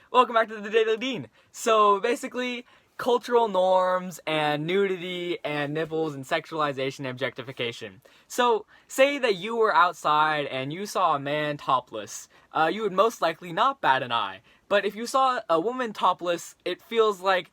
Welcome back to the Daily Dean. So basically, cultural norms and nudity and nipples and sexualization and objectification. So say that you were outside and you saw a man topless. You would most likely not bat an eye. But if you saw a woman topless, it feels like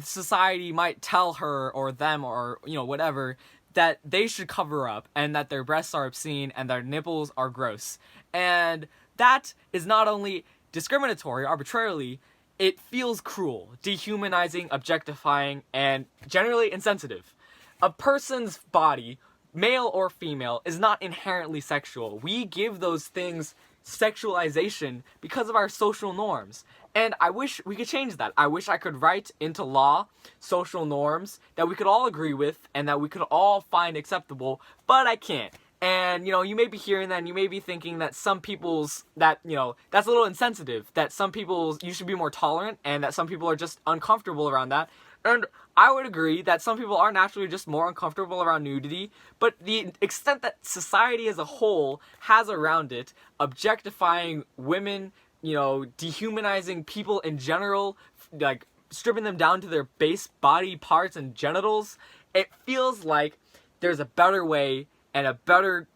society might tell her or them or whatever that they should cover up and that their breasts are obscene and their nipples are gross. And that is not only discriminatory arbitrarily, it feels cruel, dehumanizing, objectifying, and generally insensitive. A person's body, male or female, is not inherently sexual. We give those things sexualization because of our social norms. And I wish we could change that. I wish I could write into law social norms that we could all agree with and that we could all find acceptable, but I can't. And, you may be hearing that and you may be thinking that some people's, that's a little insensitive, that some people's, you should be more tolerant and that some people are just uncomfortable around that. And I would agree that some people are naturally just more uncomfortable around nudity, but the extent that society as a whole has around it, objectifying women, dehumanizing people in general, like stripping them down to their base body parts and genitals, it feels like there's a better way and a better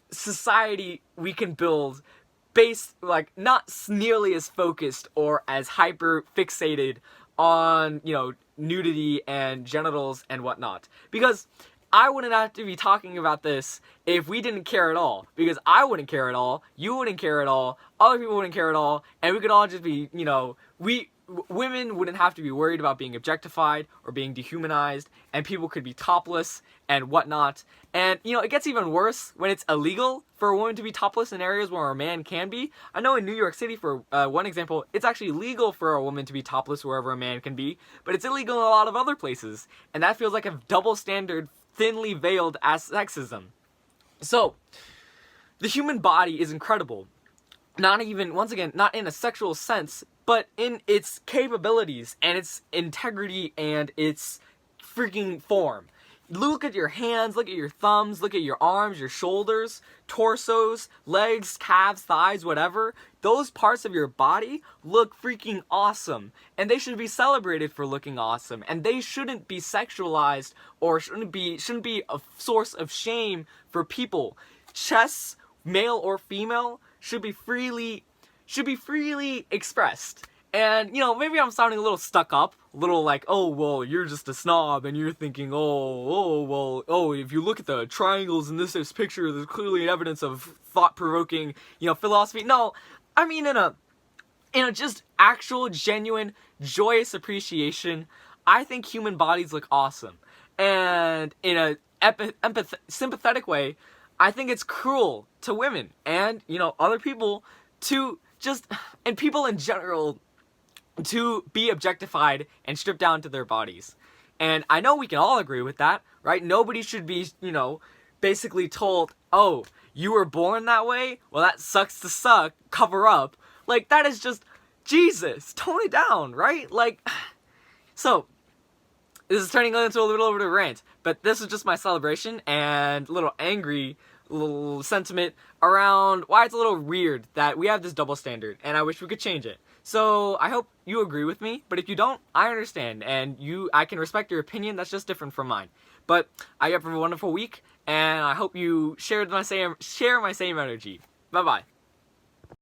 society we can build based, not nearly as focused or as hyper fixated on, nudity and genitals and whatnot. Because I wouldn't have to be talking about this if we didn't care at all. Because I wouldn't care at all, you wouldn't care at all, other people wouldn't care at all, and we could all just be, women wouldn't have to be worried about being objectified or being dehumanized, and people could be topless and whatnot. And, it gets even worse when it's illegal for a woman to be topless in areas where a man can be. I know in New York City, for one example, it's actually legal for a woman to be topless wherever a man can be, but it's illegal in a lot of other places. And that feels like a double standard, thinly veiled as sexism. So, the human body is incredible. Not even, once again, not in a sexual sense, but in its capabilities and its integrity and its freaking form. Look at your hands, look at your thumbs, look at your arms, your shoulders, torsos, legs, calves, thighs, whatever. Those parts of your body look freaking awesome. And they should be celebrated for looking awesome. And they shouldn't be sexualized or shouldn't be a source of shame for people. Chests, male or female, should be freely expressed. And, maybe I'm sounding a little stuck up, a little like, oh, well, you're just a snob, and you're thinking, if you look at the triangles in this picture, there's clearly evidence of thought-provoking, philosophy. No, I mean in a just actual, genuine, joyous appreciation, I think human bodies look awesome. And in a sympathetic way, I think it's cruel to women and, other people and people in general to be objectified and stripped down to their bodies. And I know we can all agree with that, right? Nobody should be, basically told, oh, you were born that way? Well, that sucks to suck, cover up. That is just, Jesus, tone it down, right? So, this is turning into a little bit of a rant, but this is just my celebration and a little angry little sentiment around why it's a little weird that we have this double standard, and I wish we could change it. So I hope you agree with me, but if you don't, I understand, and I can respect your opinion. That's just different from mine. But I hope you have a wonderful week, and I hope you share my same energy. Bye bye.